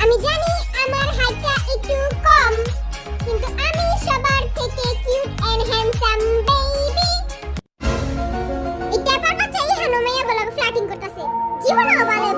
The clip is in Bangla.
আমি জানি আমার হাইটটা একটু কম, কিন্তু আমি সবার থেকে কিউট এন্ড হ্যান্ডসাম বেবি। এটা পাপা চাই হানো মেয়ে বলে ফ্ল্যাটিং করতেছে। জীবনও বলে